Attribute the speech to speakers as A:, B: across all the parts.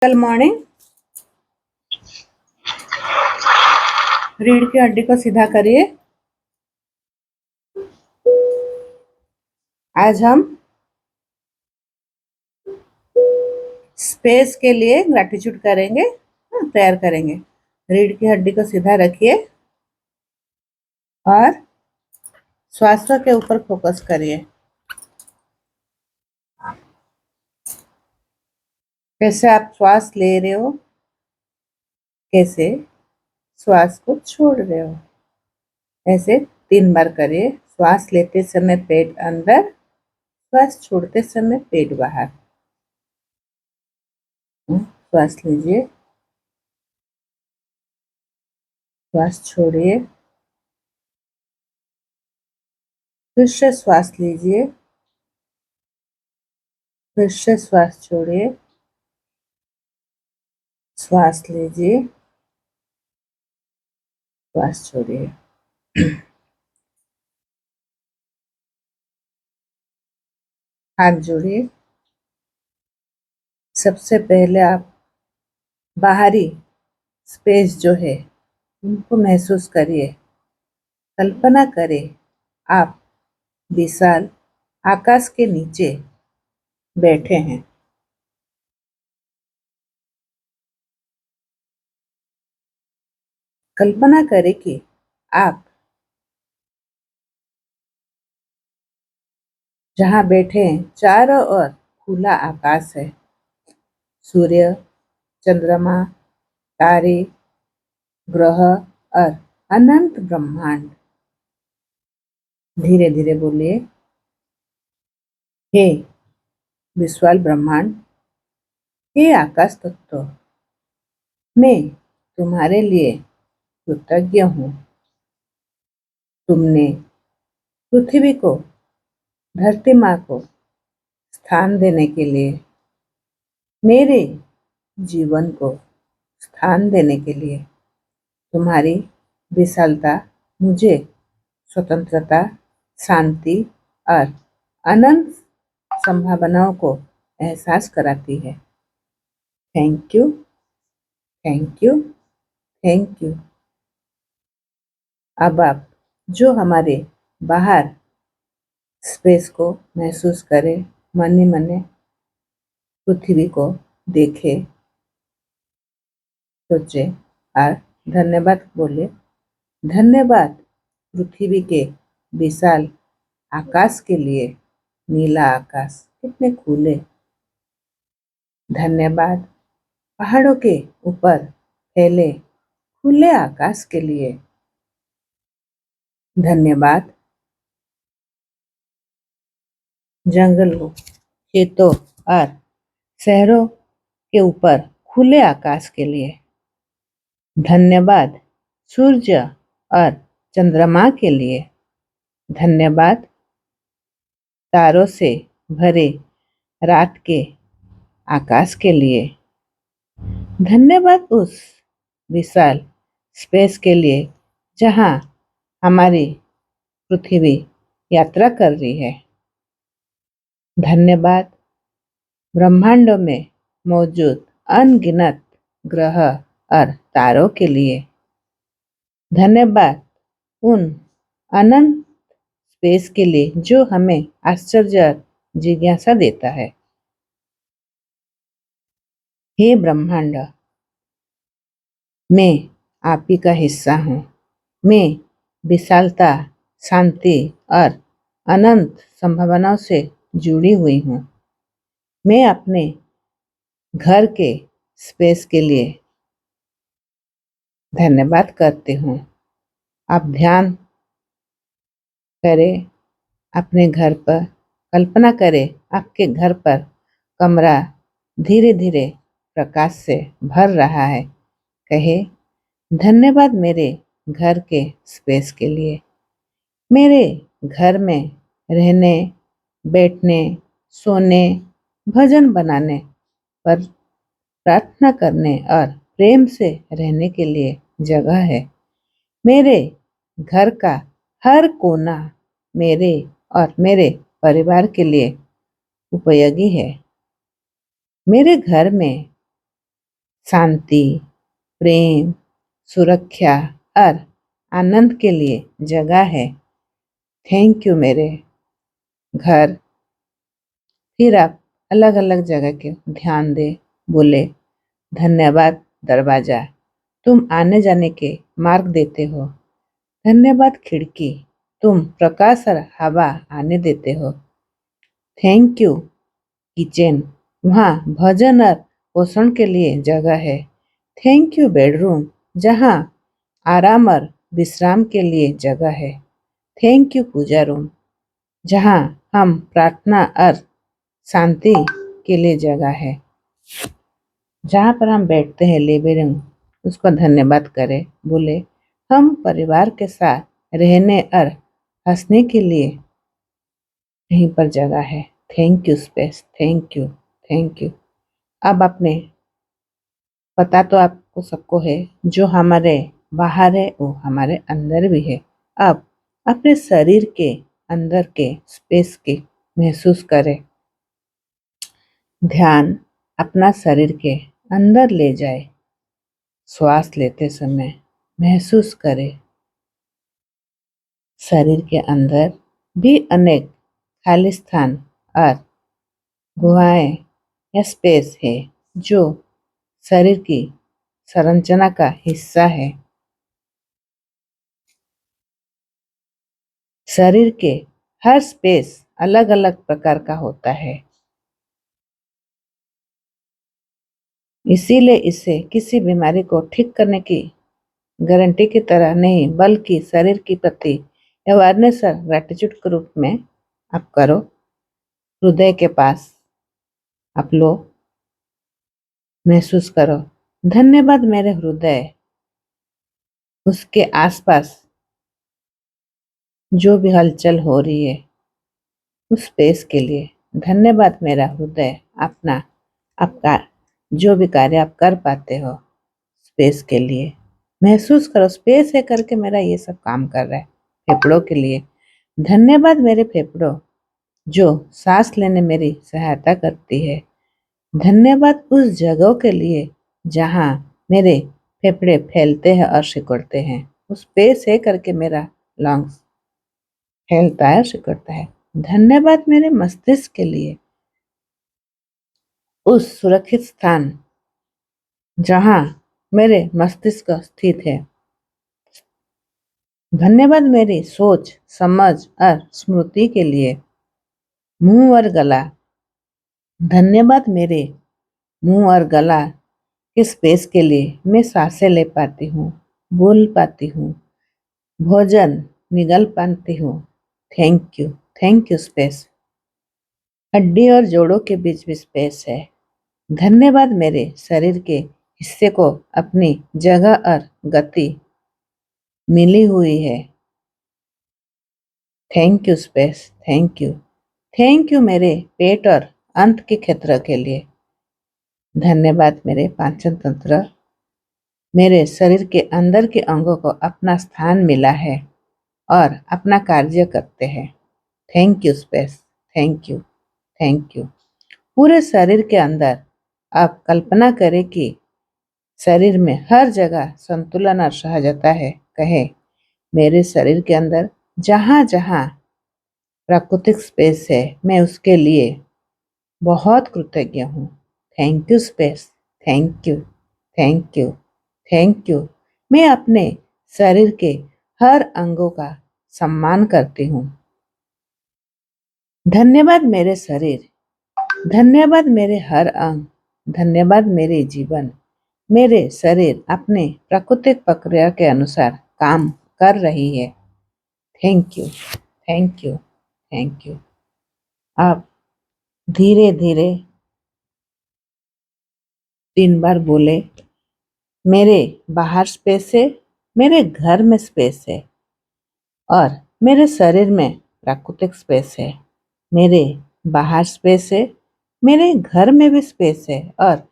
A: कल मॉर्निंग रीढ़ की हड्डी को सीधा करिए। आज हम स्पेस के लिए ग्रैटिट्यूड करेंगे, प्रेयर करेंगे। रीढ़ की हड्डी को सीधा रखिए और श्वास के ऊपर फोकस करिए। कैसे आप श्वास ले रहे हो, कैसे श्वास को छोड़ रहे हो, ऐसे 3 बार करिए। श्वास लेते समय पेट अंदर, श्वास छोड़ते समय पेट बाहर। श्वास लीजिए, श्वास छोड़िए, फिर से श्वास लीजिए, फिर से श्वास छोड़िए, श्वास लीजिए, श्वास छोड़िए। हाथ जोड़िए। सबसे पहले आप बाहरी स्पेस जो है उनको महसूस करिए। कल्पना करें आप विशाल आकाश के नीचे बैठे हैं। कल्पना करें कि आप जहाँ बैठे हैं चारों ओर खुला आकाश है। सूर्य, चंद्रमा, तारे, ग्रह और अनंत ब्रह्मांड। धीरे धीरे बोलिए, हे विशाल ब्रह्मांड, हे आकाश तत्व, मैं तुम्हारे लिए कृतज्ञ हूँ। तुमने पृथ्वी को, धरती माँ को स्थान देने के लिए, मेरे जीवन को स्थान देने के लिए, तुम्हारी विशालता मुझे स्वतंत्रता, शांति और अनंत संभावनाओं को एहसास कराती है। Thank you, thank you, thank you. अब आप जो हमारे बाहर स्पेस को महसूस करें, मन ही मन पृथ्वी को देखे, सोचे और धन्यवाद बोले। धन्यवाद पृथ्वी के विशाल आकाश के लिए। नीला आकाश कितने खुले। धन्यवाद पहाड़ों के ऊपर फैले खुले आकाश के लिए। धन्यवाद जंगलों, खेतों और शहरों के ऊपर खुले आकाश के लिए। धन्यवाद सूर्य और चंद्रमा के लिए। धन्यवाद तारों से भरे रात के आकाश के लिए। धन्यवाद उस विशाल स्पेस के लिए जहाँ हमारी पृथ्वी यात्रा कर रही है। धन्यवाद ब्रह्मांडों में मौजूद अनगिनत ग्रह और तारों के लिए। धन्यवाद उन अनंत स्पेस के लिए जो हमें आश्चर्य और जिज्ञासा देता है। हे ब्रह्मांड, मैं आप ही का हिस्सा हूँ। मैं विशालता, शांति और अनंत संभावनाओं से जुड़ी हुई हूँ। मैं अपने घर के स्पेस के लिए धन्यवाद करती हूँ। आप ध्यान करें अपने घर पर। कल्पना करें आपके घर पर कमरा धीरे धीरे प्रकाश से भर रहा है। कहे, धन्यवाद मेरे घर के स्पेस के लिए। मेरे घर में रहने, बैठने, सोने, भजन बनाने पर प्रार्थना करने और प्रेम से रहने के लिए जगह है। मेरे घर का हर कोना मेरे और मेरे परिवार के लिए उपयोगी है। मेरे घर में शांति, प्रेम, सुरक्षा और आनंद के लिए जगह है। थैंक यू मेरे घर। फिर आप अलग अलग जगह के ध्यान दे, बोले धन्यवाद दरवाजा, तुम आने जाने के मार्ग देते हो। धन्यवाद खिड़की, तुम प्रकाश और हवा आने देते हो। थैंक यू किचन, वहाँ भोजन और पोषण के लिए जगह है। थैंक यू बेडरूम, जहाँ आराम और विश्राम के लिए जगह है। थैंक यू पूजा रूम, जहाँ हम प्रार्थना और शांति के लिए जगह है। जहाँ पर हम बैठते हैं लिविंग रूम, उसको धन्यवाद करें, बोले हम परिवार के साथ रहने और हंसने के लिए यहीं पर जगह है। Thank you space, thank you, thank you. अब अपने पता तो आपको सबको है, जो हमारे बाहर है वो हमारे अंदर भी है। अब अपने शरीर के अंदर के स्पेस के महसूस करें। ध्यान अपना शरीर के अंदर ले जाए। श्वास लेते समय महसूस करें शरीर के अंदर भी अनेक खाली स्थान और गुहाएं या स्पेस है, जो शरीर की संरचना का हिस्सा है। शरीर के हर स्पेस अलग अलग प्रकार का होता है, इसीलिए इसे किसी बीमारी को ठीक करने की गारंटी की तरह नहीं, बल्कि शरीर की प्रति अवेयरनेस और ग्रेटिट्यूड के रूप में आप करो। हृदय के पास आप लो, महसूस करो धन्यवाद मेरे हृदय, उसके आसपास जो भी हलचल हो रही है उस स्पेस के लिए। धन्यवाद मेरा हृदय, अपना आपका जो भी कार्य आप कर पाते हो स्पेस के लिए महसूस करो। स्पेस है करके मेरा ये सब काम कर रहा है। फेफड़ों के लिए धन्यवाद मेरे फेफड़ों, जो सांस लेने मेरी सहायता करती है। धन्यवाद उस जगहों के लिए जहाँ मेरे फेफड़े फैलते हैं और सिकुड़ते हैं। उस स्पेस है करके मेरा लंग्स फैलता है और सिकुड़ता है। धन्यवाद मेरे मस्तिष्क के लिए, उस सुरक्षित स्थान जहाँ मेरे मस्तिष्क स्थित है। धन्यवाद मेरी सोच, समझ और स्मृति के लिए। मुंह और गला, धन्यवाद मेरे मुंह और गला के स्पेस के लिए मैं सांसें ले पाती हूँ, बोल पाती हूँ, भोजन निगल पाती हूँ। Thank you space. हड्डी और जोड़ों के बीच भी स्पेस है। धन्यवाद मेरे शरीर के हिस्से को अपनी जगह और गति मिली हुई है। Thank you space, thank you. Thank you मेरे पेट और अंत के क्षेत्र के लिए। धन्यवाद मेरे पाचन तंत्र, मेरे शरीर के अंदर के अंगों को अपना स्थान मिला है और अपना कार्य करते हैं। Thank you space, thank you, thank you. पूरे शरीर के अंदर आप कल्पना करें कि शरीर में हर जगह संतुलन और सहजता है। कहे मेरे शरीर के अंदर जहाँ जहाँ प्राकृतिक स्पेस है, मैं उसके लिए बहुत कृतज्ञ हूँ। Thank you space, thank you, thank you, thank you. मैं अपने शरीर के हर अंगों का सम्मान करती हूँ। धन्यवाद मेरे शरीर, धन्यवाद मेरे हर अंग, धन्यवाद मेरे जीवन। मेरे शरीर अपने प्राकृतिक प्रक्रिया के अनुसार काम कर रही है। Thank you, thank you, thank you. आप धीरे धीरे 3 बार बोले मेरे बाहर स्पेस है, मेरे घर में स्पेस है और मेरे शरीर में प्राकृतिक स्पेस है। मेरे बाहर स्पेस है, मेरे घर में भी स्पेस है और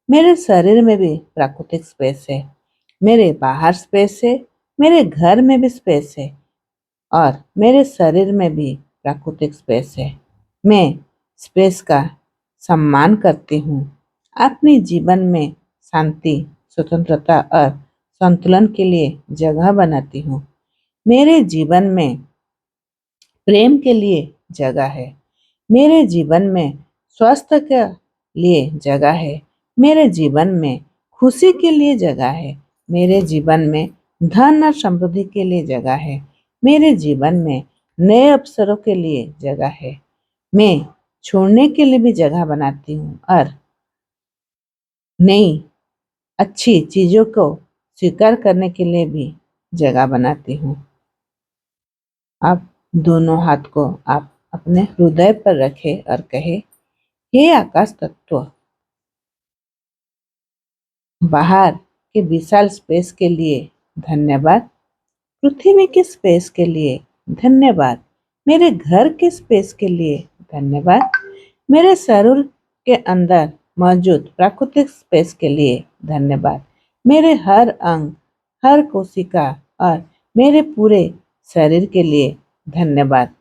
A: मेरे शरीर में भी प्राकृतिक स्पेस है। मेरे बाहर स्पेस है, मेरे घर में भी स्पेस है और मेरे शरीर में भी प्राकृतिक स्पेस है। मैं स्पेस का सम्मान करती हूँ। अपने जीवन में शांति, स्वतंत्रता और संतुलन के लिए जगह बनाती हूँ। मेरे जीवन में प्रेम के लिए जगह है। मेरे जीवन में स्वास्थ्य के लिए जगह है। मेरे जीवन में खुशी के लिए जगह है। मेरे जीवन में धन और समृद्धि के लिए जगह है। मेरे जीवन में नए अवसरों के लिए जगह है। मैं छोड़ने के लिए भी जगह बनाती हूँ और नई अच्छी चीजों को स्वीकार करने के लिए भी जगह बनाती हूँ। आप दोनों हाथ को आप अपने हृदय पर रखें और कहे, हे आकाश तत्व, बाहर के विशाल स्पेस के लिए धन्यवाद। पृथ्वी के स्पेस के लिए धन्यवाद। मेरे घर के स्पेस के लिए धन्यवाद। मेरे शरीर के अंदर मौजूद प्राकृतिक स्पेस के लिए धन्यवाद। मेरे हर अंग, हर कोशिका और मेरे पूरे शरीर के लिए धन्यवाद।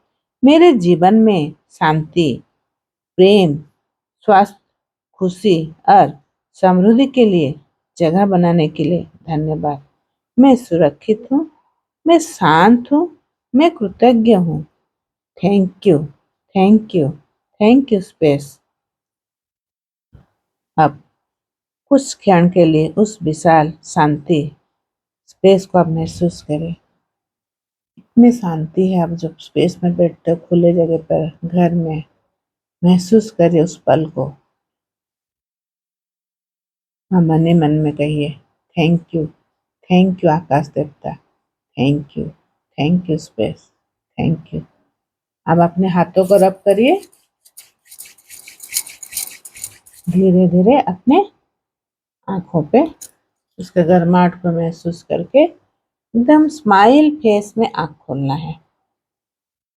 A: मेरे जीवन में शांति, प्रेम, स्वास्थ्य, खुशी और समृद्धि के लिए जगह बनाने के लिए धन्यवाद। मैं सुरक्षित हूँ, मैं शांत हूँ, मैं कृतज्ञ हूँ। Thank you, thank you, thank you space. अब कुछ क्षण के लिए उस विशाल शांति स्पेस को आप महसूस करें। इतनी शांति है, आप जब स्पेस में बैठते हो खुले जगह पर घर में, महसूस करिए उस पल को। हाँ, मन ही मन में कहिए, थैंक यू आकाश देवता, thank you space, thank you. अब अपने हाथों को रब करिए, धीरे धीरे अपने आंखों पे उसके गर्माहट को महसूस करके एकदम स्माइल फेस में आंख खोलना है।